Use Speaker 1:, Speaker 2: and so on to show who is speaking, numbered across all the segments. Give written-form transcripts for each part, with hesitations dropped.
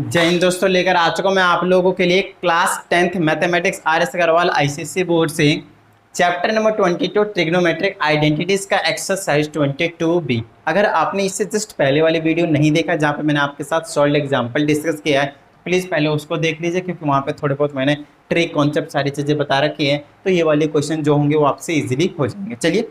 Speaker 1: जय हिंद दोस्तों, लेकर आ चुका हूं मैं आप लोगों के लिए class 10th mathematics R S. Agarwal ICSE board से चैप्टर नंबर 22 ट्रिग्नोमेट्रिक आइडेंटिटीज का एक्सरसाइज 22B। अगर आपने इससे जस्ट पहले वाली वीडियो नहीं देखा जहां पे मैंने आपके साथ सॉल्व एग्जांपल डिस्कस किया है, प्लीज़ पहले उसको देख लीजिए, क्योंकि वहाँ पे थोड़े बहुत मैंने ट्रिक कॉन्सेप्ट सारी चीज़ें बता रखी हैं। तो ये वाले क्वेश्चन जो होंगे वो आपसे ईजिली हो जाएंगे। चलिए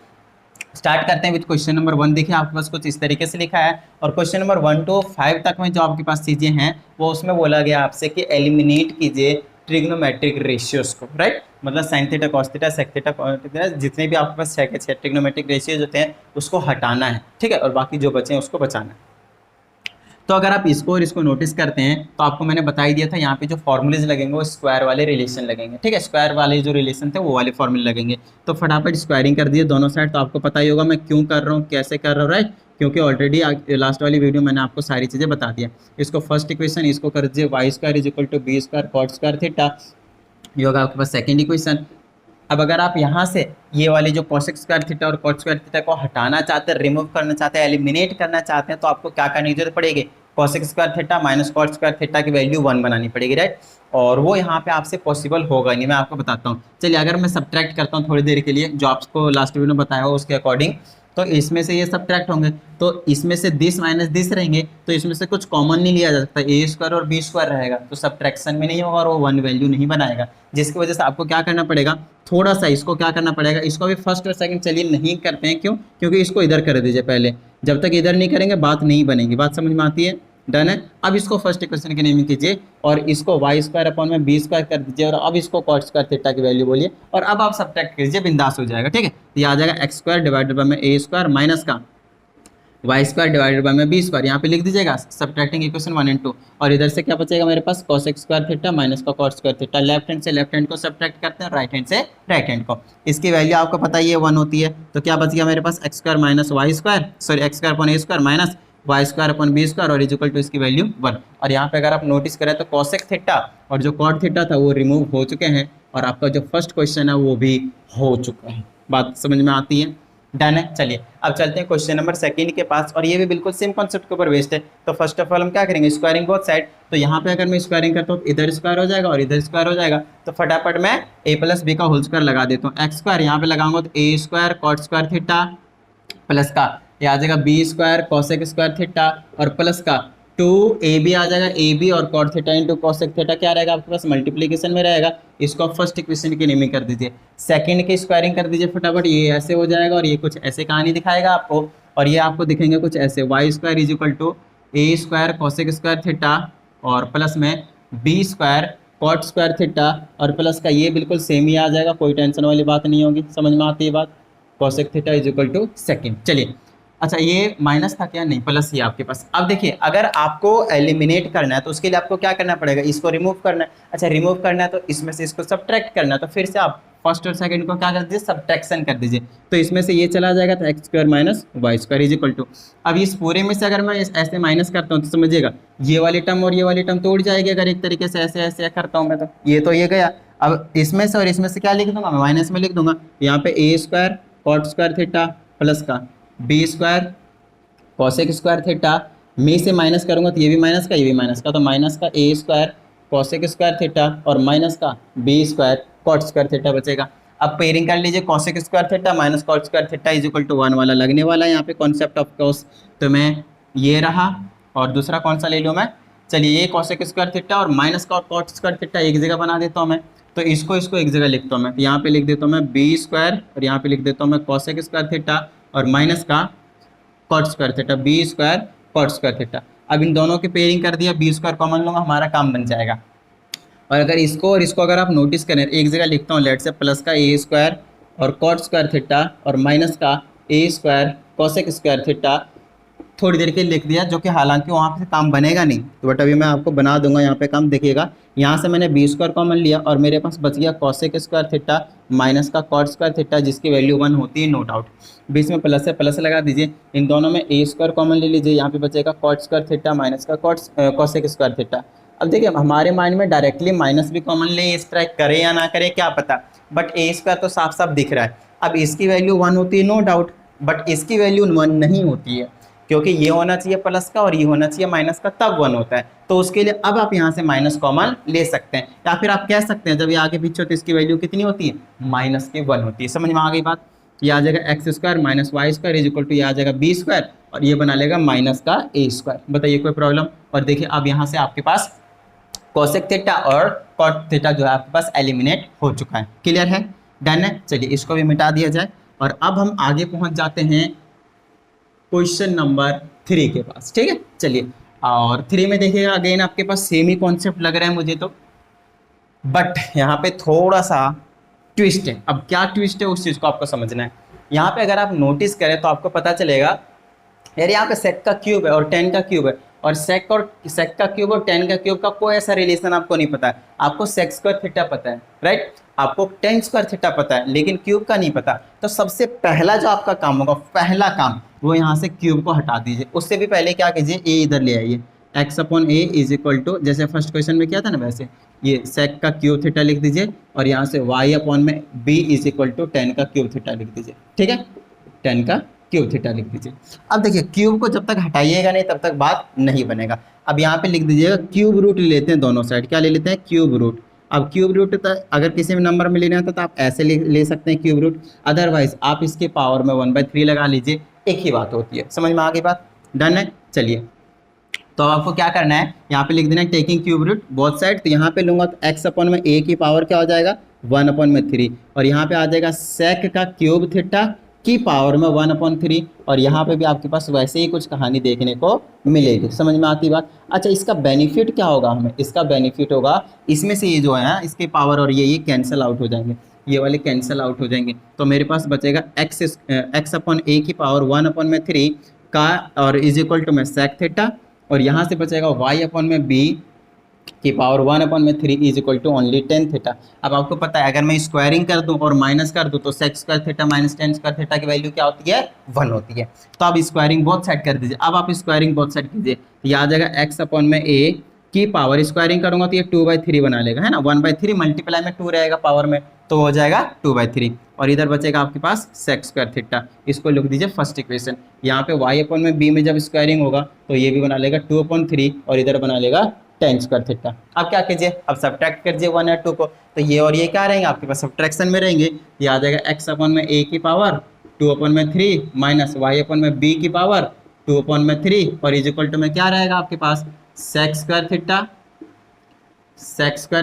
Speaker 1: स्टार्ट करते हैं विद क्वेश्चन नंबर 1। देखिए आपके पास कुछ इस तरीके से लिखा है, और क्वेश्चन नंबर 1 to 5 तक में जो आपके पास चीजें हैं वो उसमें बोला गया आपसे कि एलिमिनेट कीजिए ट्रिग्नोमेट्रिक रेशियोज को। राइट, मतलब sine theta, cos theta, sec theta, cos theta, जितने भी आपके पास 6 के 6 ट्रिग्नोमेट्रिक रेशियोज होते हैं उसको हटाना है। ठीक है, और बाकी जो बचे हैं उसको बचाना है। तो अगर आप इसको और इसको नोटिस करते हैं तो आपको मैंने बता ही दिया था, यहाँ पे जो फॉर्मूलेज लगेंगे वो स्क्वायर वाले रिलेशन लगेंगे। ठीक है, स्क्वायर वाले जो रिलेशन थे वो वाले फॉर्मूले लगेंगे। तो फटाफट स्क्वायरिंग कर दिए दोनों साइड। तो आपको पता ही होगा मैं क्यों कर रहा हूँ, कैसे कर रहा हूँ। राइट, क्योंकि ऑलरेडी लास्ट वाली वीडियो मैंने आपको सारी चीज़ें बता दिया। इसको फर्स्ट इक्वेशन, इसको कर दीजिए y square is equal to b square cot square theta. ये होगा आपके पास सेकेंड इक्वेशन। अब अगर आप यहाँ से ये वाले जो cosec स्क्वायर थीटा और cot स्क्वायर थीटा को हटाना चाहते हैं, रिमूव करना चाहते हैं, एलिमिनेट करना चाहते हैं, तो आपको क्या करने की जरूरत पड़ेगी? cosec square theta minus cot square theta की वैल्यू 1 बनानी पड़ेगी। राइट, और वो यहाँ पे आपसे पॉसिबल होगा नहीं, मैं आपको बताता हूँ। चलिए अगर मैं सब्ट्रैक्ट करता हूँ थोड़ी देर के लिए, जो आपको लास्ट वीडियो में बताया हो उसके अकॉर्डिंग, तो इसमें से ये सब्ट्रैक्ट होंगे, तो इसमें से दिस माइनस दिस रहेंगे, तो इसमें से कुछ कॉमन नहीं लिया जा सकता। ए स्क्वायर और बी स्क्वायर रहेगा तो सब्ट्रैक्शन में नहीं होगा और वो 1 वैल्यू नहीं बनाएगा, जिसकी वजह से आपको क्या करना पड़ेगा, थोड़ा सा इसको क्या करना पड़ेगा, इसको भी फर्स्ट और सेकंड चलिए नहीं करते हैं। क्यों? क्योंकि इसको इधर कर दीजिए पहले, जब तक इधर नहीं करेंगे बात नहीं बनेगी। बात समझ में आती है? डन है। अब इसको फर्स्ट इक्वेशन की नेमिंग कीजिए और इसको वाई स्क्वायर अपॉन में बी स्क्वायर कर दीजिए, और अब इसको कॉट स्क्वायर थीटा की वैल्यू बोलिए, और अब आप सब्ट्रैक्ट कीजिए, बिंदास हो जाएगा। ठीक है, ये आ जाएगा एक्स स्क्वायर डिवाइडेड बाय में ए स्क्वायर माइनस का वाई स्क्वायर डिवाइडेड बाय में बी स्क्वायर। यहाँ पे लिख दीजिएगा सब्ट्रैक्टिंग इक्वेशन 1 and 2, और इधर से क्या बचेगा मेरे पास, cos x square theta minus का cot square theta. Left hand से लेफ्ट हैंड को सब्ट्रैक्ट करते हैं, राइट हैंड से राइट हैंड को। इसकी वैल्यू आपको पता ही है 1 होती है, तो क्या बच गया मेरे पास x square minus y square, sorry x square upon a square minus y square upon b square, और इक्वल टू इसकी वैल्यू 1। और यहाँ पे अगर आप नोटिस करें तो cosec थीटा और जो cot थीटा था वो रिमूव हो चुके हैं, और आपका जो फर्स्ट क्वेश्चन है वो भी हो चुका है। बात समझ में आती है? डन है। चलिए अब चलते हैं क्वेश्चन नंबर सेकंड के पास, और ये भी बिल्कुल सेम कॉन्सेप्ट के ऊपर बेस्ड है। तो फर्स्ट ऑफ ऑल हम क्या करेंगे, स्क्वायरिंग बोथ साइड। तो यहाँ पे अगर मैं स्क्वायरिंग करता हूँ इधर स्क्वायर हो जाएगा और इधर स्क्वायर हो जाएगा, तो फटाफट मैं a प्लस बी का होल स्क्वायर लगा देता हूँ। एक्स स्क्वायर यहाँ पे लगाऊंगा तो a square cot square theta plus का ये आ जाएगा b square cosec square theta, और प्लस का 2ab आ जाएगा, ए बी और cot theta into cosec theta क्या रहेगा आपके पास, मल्टीप्लीकेशन में रहेगा। इसको आप फर्स्ट इक्वेशन की नेमिंग कर दीजिए, सेकंड की स्क्वायरिंग कर दीजिए फटाफट, ये ऐसे हो जाएगा और ये कुछ ऐसे कहानी दिखाएगा आपको, और ये आपको दिखेंगे कुछ ऐसे, y square is equal to a square cosec square theta और प्लस में b square cot square theta, और प्लस का ये बिल्कुल सेम ही आ जाएगा, कोई टेंशन वाली बात नहीं होगी। समझ में आती है बात? Cosec theta is equal to second. चलिए अच्छा, ये माइनस था क्या? नहीं, प्लस ही आपके पास। अब देखिए अगर आपको एलिमिनेट करना है तो उसके लिए आपको क्या करना पड़ेगा, इसको रिमूव करना है। अच्छा, रिमूव करना है तो इसमें से इसको सब्ट्रैक्ट करना है, तो फिर से आप फर्स्ट और सेकंड को क्या कर दीजिए, सब्ट्रैक्शन कर दीजिए। तो इसमें से ये चला जाएगा तो x square minus y square is equal to, अब इस पूरे में से अगर मैं ऐसे माइनस करता हूँ तो समझिएगा ये वाली टर्म और ये वाली टर्म तो उड़ जाएगी। अगर एक तरीके से ऐसे ऐसे करता हूँ मैं तो ये गया। अब इसमें से और इसमें से क्या लिख दूंगा मैं, माइनस में लिख दूंगा। यहाँ पे a square cot square theta plus का b square cosec square theta, में से माइनस करूंगा तो ये भी माइनस का ये भी माइनस का, तो माइनस का a square cosec square theta और माइनस का b square cot square theta बचेगा। अब पेयरिंग कर लीजिए, cosec square theta minus cot square theta is equal to 1 वाला लगने वाला है यहाँ पे कॉन्सेप्ट ऑफ कॉस। तो मैं ये रहा, और दूसरा कौन सा ले लूँ मैं, चलिए ये कॉसेक स्क्वायर थीटा और माइनस का कॉट स्क्वायर थीटा एक जगह बना देता हूँ मैं, तो इसको एक जगह लिखता हूँ मैं। तो यहाँ पे लिख देता हूँ मैं बी स्क्वायर और यहाँ पे लिख देता हूँ मैं कॉसेक स्क्वायर थीटा और माइनस का cot square theta, b square cot square theta. अब इन दोनों की पेयरिंग कर दिया, बी स्क्वायर कॉमन लूंगा, हमारा काम बन जाएगा। और अगर इसको और इसको अगर आप नोटिस करें, एक जगह लिखता हूँ, लेट से प्लस का ए स्क्वायर और कॉट स्क्वायर थीटा और माइनस का a square cosec square theta थोड़ी देर के लिख दिया, जो कि हालांकि वहाँ पे काम बनेगा नहीं, तो बट अभी मैं आपको बना दूंगा यहाँ पे काम। देखिएगा यहाँ से मैंने बी स्क्वायर कॉमन लिया और मेरे पास बच गया कॉसेक स्क्वायर थीटा माइनस का कॉट स्क्वायर थीटा, जिसकी वैल्यू 1 होती है, नो डाउट। बीच में प्लस से प्लस लगा दीजिए, इन दोनों में ए स्क्वायर कॉमन ले लीजिए, यहाँ पे बचेगा कॉट स्क्वायर थीटा माइनस का कॉसेक स्क्वायर थीटा। अब देखिए हमारे माइंड में डायरेक्टली माइनस भी कॉमन ले, स्ट्राइक करे या ना करे क्या पता, बट ए स्क्वायर तो साफ साफ दिख रहा है। अब इसकी वैल्यू 1 होती है, नो डाउट, बट इसकी वैल्यू 1 नहीं होती है। क्योंकि ये होना चाहिए प्लस का और ये होना चाहिए माइनस का, तब 1 होता है। तो उसके लिए अब आप यहाँ से माइनस कॉमन ले सकते हैं, या फिर आप कह सकते हैं जब ये आगे पीछे होती है इसकी वैल्यू कितनी होती है, -1 होती है। समझ में आ गई बात। ये आ जाएगा x square minus y square is equal to ये आ जाएगा बी स्क्वायर, और ये बना लेगा माइनस का ए स्क्वायर। बताइए कोई प्रॉब्लम। और देखिए अब यहाँ से आपके पास कोसेक थीटा और कॉट थीटा जो है आपके पास एलिमिनेट हो चुका है। क्लियर है, डन है। चलिए इसको भी मिटा दिया जाए, और अब हम आगे पहुंच जाते हैं क्वेश्चन नंबर 3 के पास। ठीक है, चलिए। और 3 में देखिएगा अगेन आपके पास सेम ही कॉन्सेप्ट लग रहा है मुझे तो, बट यहाँ पे थोड़ा सा ट्विस्ट है। अब क्या ट्विस्ट है उस चीज़ को आपको समझना है। यहाँ पे अगर आप नोटिस करें तो आपको पता चलेगा यार यहाँ पे सेक का क्यूब है और 10 का क्यूब है, और सेक का क्यूब और 10 का क्यूब का कोई ऐसा रिलेशन आपको नहीं पता है। आपको सेक स्क्वायर थीटा पता है, राइट, आपको 10 स्क्वायर थीटा पता है, लेकिन क्यूब का नहीं पता। तो सबसे पहला जो आपका काम होगा, पहला काम, वो यहाँ से क्यूब को हटा दीजिए। उससे भी पहले क्या कीजिए, ए इधर ले आइए। X upon a is equal to, जैसे फर्स्ट क्वेश्चन में किया था ना वैसे, ये सेक का क्यूब थीटा लिख दीजिए, और यहाँ से वाई अपॉन में बी इज इक्वल टू 10 का क्यूब थीटा लिख दीजिए। ठीक है, 10 का क्यूब थीटा लिख दीजिए। अब देखिए क्यूब को जब तक हटाइएगा नहीं तब तक बात नहीं बनेगा। अब यहाँ पे लिख दीजिएगा क्यूब रूट लेते हैं दोनों साइड। क्या ले लेते हैं, क्यूब रूट। अब क्यूब रूट अगर किसी भी नंबर में लेना होता तो आप ऐसे ले सकते हैं क्यूब रूट, अदरवाइज आप इसके पावर में 1/3 लगा लीजिए, एक ही बात होती है। समझ में आ गई बात, डन है। चलिए तो आपको क्या करना है, यहाँ पे लिख देना है taking cube root both side. तो यहाँ पे लूंगा तो एक्स अपॉन में ए की पावर क्या हो जाएगा, 1/3, और यहाँ पे आ जाएगा सेक का क्यूब थीटा की पावर में 1/3, और यहाँ पे भी आपके पास वैसे ही कुछ कहानी देखने को मिलेगी। समझ में आती बात। अच्छा, इसका बेनिफिट क्या होगा हमें, इसका बेनिफिट होगा इसमें से ये जो है इसके पावर और ये कैंसिल आउट हो जाएंगे, ये वाले कैंसिल आउट हो जाएंगे। तो मेरे पास बचेगा एक्स अपॉन ए की पावर 1/3 का, और इज इक्वल टू में सेक थीटा, और यहाँ से बचेगा वाई अपॉन में बी की power 1/3 is equal to only 10 theta. अब आपको पता है अगर मैं स्क्वायरिंग कर दूं और माइनस कर दूं तो sec square theta minus 10 square theta की वैल्यू क्या होती है, 1 होती है। तो आप स्क्वायरिंग बोथ साइड कर दीजिए। अब आप स्क्वायरिंग बोथ साइड कीजिए, ये आ जाएगा एक्स अपॉन में ए की पावर, स्क्वायरिंग करूंगा तो ये 2/3 बना लेगा, है ना। 1/3 मल्टीप्लाई में 2 रहेगा पावर में, तो हो जाएगा 2/3, और इधर बचेगा आपके पास सेक स्क्वायर थीटा। इसको लिख दीजिए फर्स्ट इक्वेशन। यहाँ पे वाई अपॉन में बी में जब स्क्वायरिंग होगा तो ये भी बना लेगा 2/3, और इधर बना लेगा 10 स्क्वायर थीटा। अब क्या कीजिए, अब सब्ट्रैक्ट कीजिए 1 और 2 को, तो ये और ये क्या रहेंगे आपके पास, सब्ट्रैक्शन में रहेंगे। ये आ जाएगा एक्स अपॉन में ए की पावर 2/3 माइनस वाई अपॉन में बी की पावर 2/3, और इज इक्वल टू में क्या रहेगा आपके पास, सेक स्क्वायर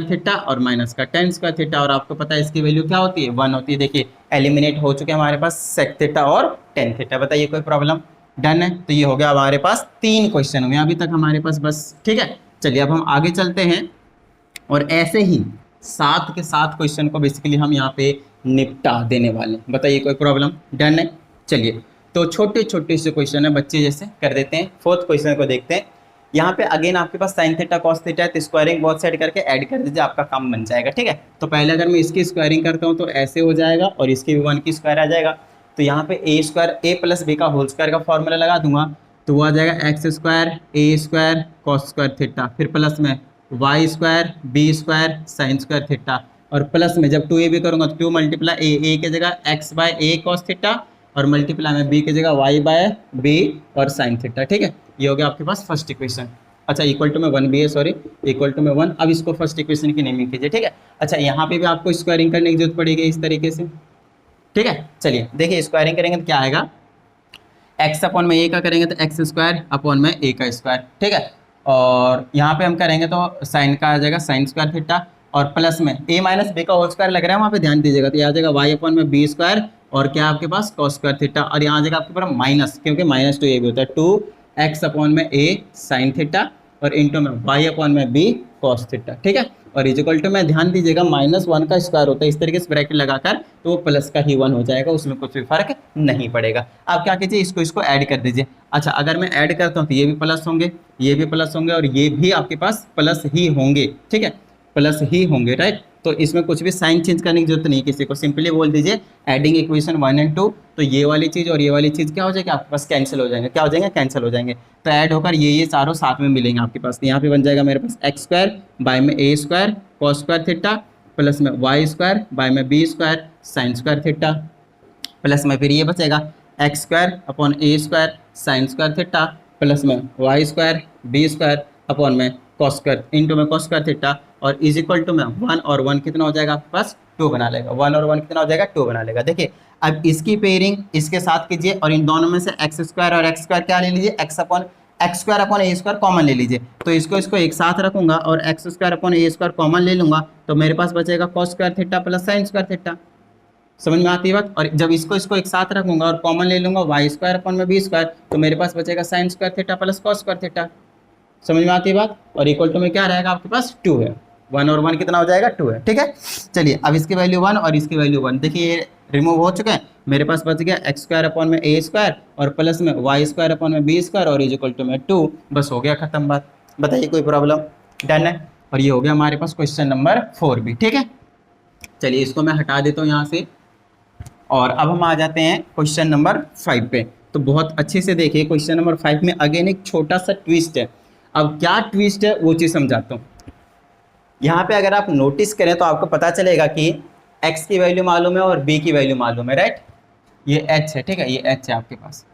Speaker 1: थीटा और माइनस का 10 स्क्वायर थीटा, और आपको पता है इसकी वैल्यू क्या होती है, 1 होती है। देखिए एलिमिनेट हो चुके हैं हमारे पास सेक थीटा और 10 थीटा। बताइए कोई प्रॉब्लम, डन है। तो ये हो गया हमारे पास 3 क्वेश्चन हुए अभी तक हमारे पास, बस। ठीक है, चलिए अब हम आगे चलते हैं, और ऐसे ही 7 के 7 क्वेश्चन को बेसिकली हम यहाँ पे निपटा देने वाले हैं। बताइए कोई प्रॉब्लम, डन है। चलिए तो छोटे छोटे से क्वेश्चन है, बच्चे जैसे कर देते हैं। 4th क्वेश्चन को देखते हैं। यहाँ पे अगेन आपके पास साइन थीटा कॉस थीटा है, तो स्क्वायरिंग बोथ साइड करके ऐड कर दीजिए, आपका काम बन जाएगा। ठीक है, तो पहले अगर मैं इसकी स्क्वायरिंग करता हूँ तो ऐसे हो जाएगा, और इसकी भी 1 की स्क्वायर आ जाएगा। तो यहाँ पे ए प्लस बी का होल स्क्वायर का फॉर्मूला लगा दूंगा, तो वो आ जाएगा x square a square cos square theta, फिर प्लस में y square b square sign square theta, और प्लस में जब 2a भी करूँगा तो 2 मल्टीप्लाई ए की जगह एक्स बाय ए कॉस थीटा, और मल्टीप्लाई में बी की जगह वाई बाय बी और साइन थीटा। ठीक है, ये हो गया आपके पास फर्स्ट इक्वेशन। अच्छा, इक्वल टू में 1 भी है, सॉरी, इक्वल टू में 1। अब इसको फर्स्ट इक्वेशन की नेमिंग कीजिए। ठीक है, अच्छा यहाँ पे भी आपको स्क्वायरिंग करने की जरूरत पड़ेगी इस तरीके से। ठीक है, चलिए देखिए स्क्वायरिंग करेंगे तो क्या आएगा, एक्स अपॉन में ए का करेंगे तो एक्स स्क्वायर अपॉन में ए का स्क्वायर। ठीक है, और यहाँ पे हम करेंगे तो साइन का आ जाएगा साइन स्क्वायर थीटा, और प्लस में ए माइनस बी का होल स्क्वायर लग रहा है वहाँ पे ध्यान दीजिएगा, तो ये आ जाएगा वाई अपॉन में बी स्क्वायर, और क्या आपके पास कॉस स्क्वायर थीटा, और यहाँ आ जाएगा आपके पास माइनस, क्योंकि माइनस 2 ये भी होता है, 2x अपॉन में ए साइन थीटा, और इंटू में वाई अपॉन में बी कॉस थीटा। ठीक है, और इज इक्वल टू में ध्यान दीजिएगा -1 का स्क्वायर होता है, इस तरीके से ब्रैकेट लगाकर तो वो प्लस का ही 1 हो जाएगा, उसमें कुछ भी फर्क नहीं पड़ेगा। आप क्या कीजिए, इसको ऐड कर दीजिए। अच्छा, अगर मैं ऐड करता हूँ तो ये भी प्लस होंगे, ये भी प्लस होंगे, और ये भी आपके पास प्लस ही होंगे। ठीक है, प्लस ही होंगे, राइट। तो इसमें कुछ भी साइन चेंज करने की जरूरत नहीं, किसी को सिंपली बोल दीजिए एडिंग इक्वेशन 1 और 2, तो ये वाली चीज़ और ये वाली चीज़ क्या हो जाएगी आपके पास, कैंसिल हो जाएंगे। क्या हो जाएंगे, कैंसिल हो जाएंगे। तो ऐड होकर ये चारों साथ में मिलेंगे आपके पास। यहाँ पे बन जाएगा मेरे पास एक्स स्क्वायर बाय में a square cos square theta, plus में वाई स्क्वायर बाय में b square sign square theta, plus में फिर ये बचेगा x square upon a square sign square theta plus में y square b square upon में cos square into में cos square theta और इज इक्वल टू में 1 और 1 कितना हो जाएगा आपके पास 2 बना लेगा। 1 और 1 कितना हो जाएगा 2 बना लेगा। देखिए अब इसकी पेयरिंग इसके साथ कीजिए और इन दोनों में से एक्स स्क्वायर और एक्स स्क्वायर क्या ले लीजिए x square upon a square common ले लीजिए। तो इसको एक साथ रखूंगा और x square upon a square common ले लूंगा तो मेरे पास बचेगा cos square theta plus sine square theta. समझ में आती है बात। और जब इसको एक साथ रखूंगा और कॉमन ले लूंगा वाई स्क्वायर अपॉन में बी स्क्वायर तो मेरे पास बचेगा sign square theta plus cos square theta. समझ में आती है बात। और इक्वल टू में क्या रहेगा आपके पास 2 है। 1 और 1 कितना हो जाएगा 2 है। ठीक है चलिए अब इसकी वैल्यू 1 और इसकी वैल्यू 1 देखिए ये रिमूव हो चुके हैं। मेरे पास बच गया एक्स स्क्वायर अपॉन में ए स्क्वायर और प्लस में वाई स्क्वायर अपॉन में बी स्क्वायर और इज इक्वल टू में 2। बस हो गया खत्म बात। बताइए कोई प्रॉब्लम। डन है। और ये हो गया हमारे पास क्वेश्चन नंबर 4 भी। ठीक है चलिए इसको मैं हटा देता हूँ यहाँ से और अब हम आ जाते हैं क्वेश्चन नंबर 5 पे। तो बहुत अच्छे से देखिए क्वेश्चन नंबर 5 में अगेन एक छोटा सा ट्विस्ट है। अब क्या ट्विस्ट है वो चीज़ समझाता हूँ। यहाँ पे अगर आप नोटिस करें तो आपको पता चलेगा कि x की वैल्यू मालूम है और b की वैल्यू मालूम है राइट। ये h है ठीक है ये h है आपके पास।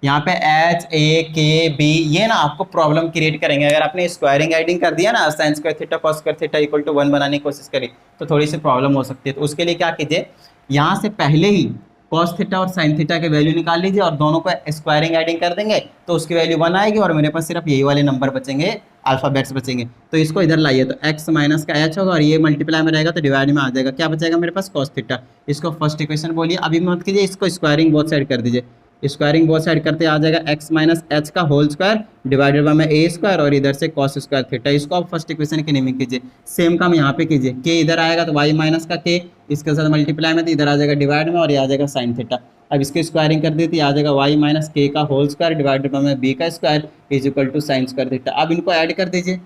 Speaker 1: यहाँ पे h a k b ये ना आपको प्रॉब्लम क्रिएट करेंगे। अगर आपने स्क्वायरिंग एडिंग कर दिया ना sine square theta cos square theta equal to 1 बनाने की कोशिश करी तो थोड़ी सी प्रॉब्लम हो सकती है। तो उसके लिए क्या कीजिए यहाँ से पहले ही कॉस थीटा और साइन थीटा के वैल्यू निकाल लीजिए और दोनों को स्क्वायरिंग एडिंग कर देंगे तो उसकी वैल्यू 1 आएगी और मेरे पास सिर्फ यही वाले नंबर बचेंगे अल्फाबेट्स बचेंगे। तो इसको इधर लाइए तो x माइनस का h होगा और ये मल्टीप्लाई में रहेगा तो डिवाइड में आ जाएगा। क्या बचेगा मेरे पास कॉस थीटा। इसको फर्स्ट इक्वेशन बोलिए। अभी मत कीजिए इसको स्क्वायरिंग बोथ साइड कर दीजिए। स्क्वायरिंग बोथ साइड करते आ जाएगा x माइनस एच का होल स्क्वायर डिवाइडेड बाय में ए स्क्वायर और इधर से कॉस स्क्वायर थीटा। इसको आप फर्स्ट इक्वेशन के नेमिंग कीजिए। सेम काम यहाँ पे कीजिए k इधर आएगा तो y माइनस का k इसके साथ मल्टीप्लाई में तो इधर आ जाएगा डिवाइड में और ये आ जाएगा साइन थीटा। अब इसकी स्क्वायरिंग कर देती आ जाएगा y माइनस के का होल स्क्वायर डिवाइडेड बाय में b का square is equal to sine square theta. अब इनको ऐड कर दीजिए।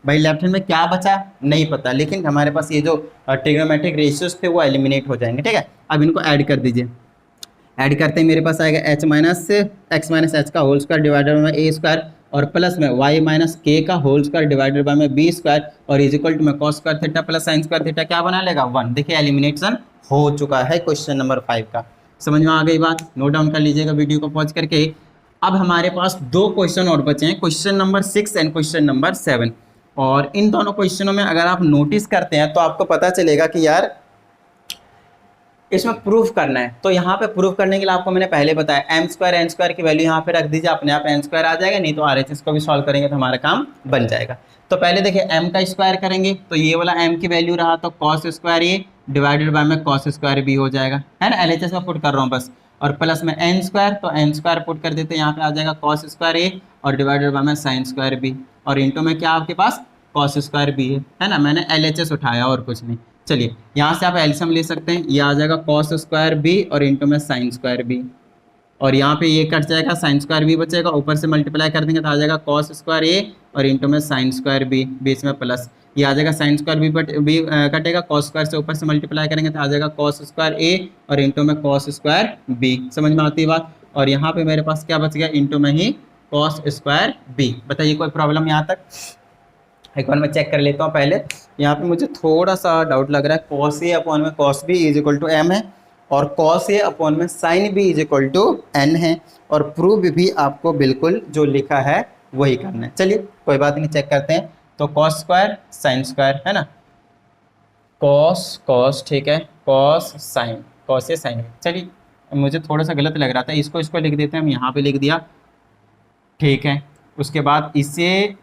Speaker 1: भाई लेफ्ट हैंड में क्या बचा नहीं पता लेकिन हमारे पास ये जो ट्रिग्नोमेट्रिक रेशियोज थे वो एलिमिनेट हो जाएंगे। ठीक है अब इनको ऐड कर दीजिए। ऐड करते ही मेरे पास आएगा x माइनस एच का whole square divided by a square और प्लस में y माइनस के का होल स्क्वायर डिवाइडेड बाय में बी स्क्वायर और इज इक्वल टू में cos square theta plus sine square theta क्या बना लेगा 1। देखिए एलिमिनेशन हो चुका है क्वेश्चन नंबर 5 का। समझ में आ गई बात। नोट डाउन कर लीजिएगा वीडियो को पॉज करके। अब हमारे पास 2 क्वेश्चन और बचे हैं question number 6 and question number 7 और इन दोनों क्वेश्चनों में अगर आप नोटिस करते हैं तो आपको पता चलेगा कि यार इसमें प्रूफ करना है। तो यहाँ पे प्रूफ करने के लिए आपको मैंने पहले बताया एम स्क्वायर एन स्क्वायर की वैल्यू यहाँ पे रख दीजिए अपने आप एन स्क्वायर आ जाएगा नहीं तो RHS को भी सॉल्व करेंगे तो हमारा काम बन जाएगा। तो पहले देखिए m का स्क्वायर करेंगे तो ये वाला m की वैल्यू रहा तो cos square A divided by में कॉस स्क्वायर बी हो जाएगा है ना। LHS में पुट कर रहा हूँ बस। और प्लस में एन स्क्वायर तो एन स्क्वायर पुट कर देते हैं यहाँ पे आ जाएगा कॉस स्क्वायर ए और डिवाइडेड बाय में साइन स्क्वायर बी और इंटू में क्या आपके पास कॉस स्क्वायर बी है ना। मैंने LHS उठाया और कुछ नहीं। चलिए यहाँ से आप एल्सियम ले सकते हैं। ये आ जाएगा कॉस स्क्वायर बी और इंटू में साइन स्क्वायर बी और यहाँ पे ये कट जाएगा साइन स्क्वायर बी बचेगा ऊपर से मल्टीप्लाई कर देंगे तो आ जाएगा कॉस स्क्वायर ए और इंटू में साइन स्क्वायर बी बीच में प्लस ये आ जाएगा साइन स्क्वायर बी कटेगा कॉस स्क्वायर से ऊपर से मल्टीप्लाई करेंगे तो आ जाएगा कॉस स्क्वायर ए और इंटू में कॉस स्क्वायर बी। समझ में आती है बात। और यहाँ पे मेरे पास क्या बच गया इंटू में ही कॉस स्क्वायर बी। बताइए कोई प्रॉब्लम यहाँ तक। एक बार मैं चेक कर लेता हूँ पहले। यहाँ पे मुझे थोड़ा सा डाउट लग रहा है कॉस ए अपॉन में cos b is equal to m है और कॉस ए अपॉन में sine b is equal to n है और प्रूफ भी आपको बिल्कुल जो लिखा है वही करना है। चलिए कोई बात नहीं चेक करते हैं। तो कॉस स्क्वायर साइन स्क्वायर है ना कॉस ठीक है cos sine cos A sign. चलिए मुझे थोड़ा सा गलत लग रहा था इसको लिख देते हैं हम यहाँ पे लिख दिया ठीक है। उसके बाद इससे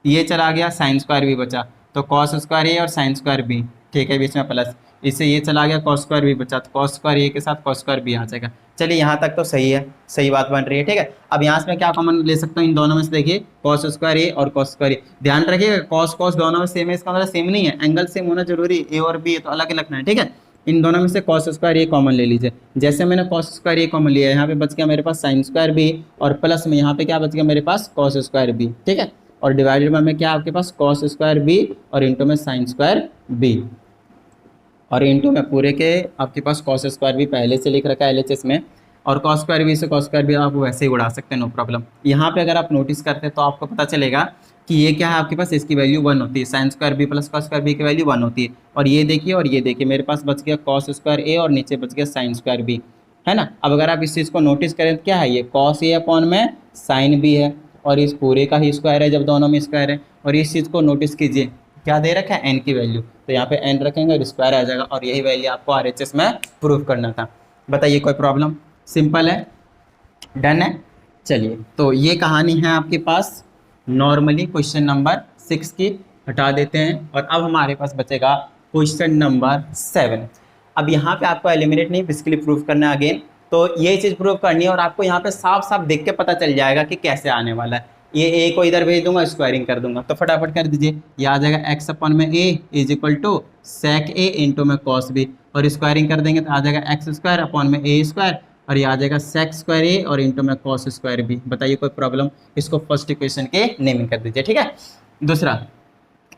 Speaker 1: ये चला गया साइन स्क्वायर भी बचा तो कॉस स्क्वायर ए और साइन स्क्वायर बी ठीक है बीच में प्लस इससे ये चला गया कॉस स्क्वायर बी बचा तो कॉस स्क्वायर ए के साथ कॉस स्क्वायर बी आ जाएगा। चलिए यहाँ तक तो सही है सही बात बन रही है ठीक है। अब यहाँ से मैं क्या कॉमन ले सकता हूँ इन दोनों में से देखिए कॉस स्क्वायर ए और कॉस स्क्वायर ए। ध्यान रखिएगा कॉस दोनों में सेम है इसका मतलब सेम नहीं है एंगल सेम होना जरूरी ए और बी है तो अलग अलग है ठीक है। इन दोनों में से कॉस स्क्वायर ए कॉमन ले लीजिए। जैसे मैंने कॉस स्क्वायर ए कॉमन लिया यहाँ पे बच गया मेरे पास साइन स्क्वायर बी और प्लस में यहाँ पे क्या बच गया मेरे पास कॉस स्क्वायर बी ठीक है और डिवाइडेड बाय में क्या आपके पास कॉस स्क्वायर बी और इंटू में साइन स्क्वायर बी और इंटू में पूरे के आपके पास कॉस स्क्वायर बी पहले से लिख रखा है LHS में और कॉस स्क्वायर बी से कॉस स्क्वायर बी आप वैसे ही उड़ा सकते हैं नो प्रॉब्लम। यहाँ पे अगर आप नोटिस करते हैं तो आपको पता चलेगा कि ये क्या है आपके पास इसकी वैल्यू 1 होती है sine square b plus cos square b की वैल्यू 1 होती है और ये देखिए मेरे पास बच गया कॉस स्क्वायर ए और नीचे बच गया साइन स्क्वायर बी है ना। अब अगर आप इस चीज़ को नोटिस करें तो क्या है, ये कॉस ए अपॉन में साइन बी है, और इस पूरे का ही स्क्वायर है जब दोनों में स्क्वायर है। और इस चीज़ को नोटिस कीजिए, क्या दे रखा है, एन की वैल्यू, तो यहाँ पे एन रखेंगे और स्क्वायर आ जाएगा, और यही वैल्यू आपको आरएचएस में प्रूव करना था। बताइए कोई प्रॉब्लम, सिंपल है, डन है। चलिए, तो ये कहानी है आपके पास नॉर्मली क्वेश्चन नंबर 6 की, हटा देते हैं। और अब हमारे पास बचेगा क्वेश्चन नंबर 7। अब यहाँ पे आपको एलिमिनेट नहीं, बेसिकली प्रूफ करना है अगेन। तो ये चीज़ प्रूव करनी है, और आपको यहाँ पे साफ साफ देख के पता चल जाएगा कि कैसे आने वाला है। ये ए को इधर भेज दूंगा, स्क्वायरिंग कर दूंगा, तो फटाफट कर दीजिए। ये आ जाएगा एक्स अपन में a is equal to sec a into में कॉस बी, और स्क्वायरिंग कर देंगे तो आ जाएगा एक्स स्क्वायर अपॉन में ए स्क्वायर, और ये आ जाएगा सेक स्क्वायर ए और इंटू में कॉस स्क्वायर बी। बताइए कोई प्रॉब्लम, इसको फर्स्ट इक्वेशन के नेमिंग कर दीजिए, ठीक है। दूसरा,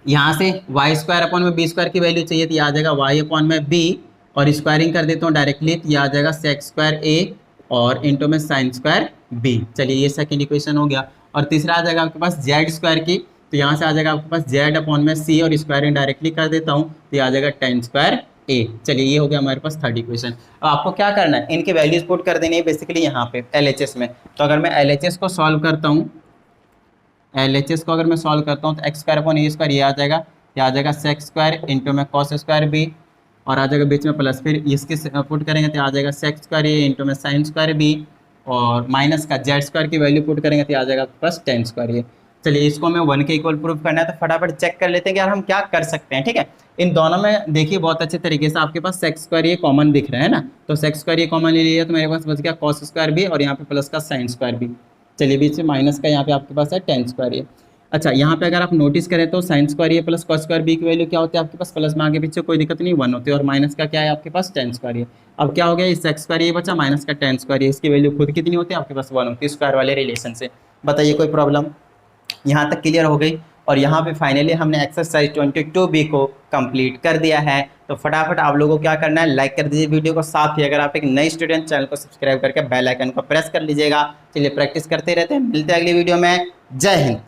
Speaker 1: यहाँ से वाई स्क्वायर अपॉन में बी स्क्वायर की वैल्यू चाहिए, तो ये आ जाएगा वाई अपॉन में बी, और स्क्वायरिंग कर देता हूँ डायरेक्टली, तो ये आ जाएगा सेक स्क्वायर ए और इंटू में साइन स्क्वायर बी। चलिए, ये सेकंड इक्वेशन हो गया। और तीसरा आ जाएगा आपके पास जेड स्क्वायर की, तो यहाँ से आ जाएगा आपके पास जेड अपॉन में सी, और स्क्वायरिंग डायरेक्टली कर देता हूँ, तो ये आ जाएगा टेन स्क्वायर ए। चलिए, ये हो गया हमारे पास थर्ड इक्वेशन। अब आपको क्या करना है, इनके वैल्यूज पुट कर देनी है बेसिकली यहाँ पे एलएचएस में। तो अगर मैं एलएचएस को सॉल्व करता हूँ, एलएचएस को अगर मैं सॉल्व करता हूँ, तो x square upon a square ये आ जाएगा, ये आ जाएगा सेक स्क्वायर इंटू में कॉस स्क्वायर बी, और आ जाएगा बीच में प्लस, फिर इसके पुट करेंगे तो आ जाएगा सेक स्क्वायर ए इंटू में साइन स्क्वायर बी, और माइनस का जेड स्क्वायर की वैल्यू पुट करेंगे तो आ जाएगा प्लस टेन स्क्वायर ए। चलिए, इसको हमें 1 के इक्वल प्रूफ करना है, तो फटाफट चेक कर लेते हैं कि यार हम क्या कर सकते हैं, ठीक है। इन दोनों में देखिए बहुत अच्छे तरीके से आपके पास सेक्स स्क्वायर ये कॉमन दिख रहा है ना, तो सेक्स स्क्वायर ये कॉमन ले लिया, तो मेरे पास बच गया कॉस स्क्वायर भी, और यहाँ पे प्लस का साइन स्क्वायर भी। चलिए, बीच में माइनस का यहाँ पे आपके पास है टेन स्क्वायर ये। अच्छा, यहाँ पे अगर आप नोटिस करें तो साइन स्क्वायर ए प्लस कॉस स्क्वायर बी की वैल्यू क्या होती है आपके पास, प्लस में आगे पीछे कोई दिक्कत नहीं, 1 होती है, और माइनस का क्या है आपके पास टेन स्क्वायर ए। अब क्या हो गया, इस सेक्स स्क्वायर ए बचा, माइनस का टेन स्क्वायर ए, इसकी वैल्यू खुद कितनी होती है आपके पास, 1 होती है स्क्वायर वाले रिलेशन से। बताइए कोई प्रॉब्लम, यहाँ तक क्लियर हो गई। और यहाँ पे फाइनली हमने एक्सरसाइज 22B को कंप्लीट कर दिया है। तो फटाफट आप लोगों को क्या करना है, लाइक कर दीजिए वीडियो को, साथ ही अगर आप एक नई स्टूडेंट, चैनल को सब्सक्राइब करके बेल आइकन को प्रेस कर लीजिएगा। चलिए, प्रैक्टिस करते रहते हैं, मिलते हैं अगली वीडियो में। जय हिंद।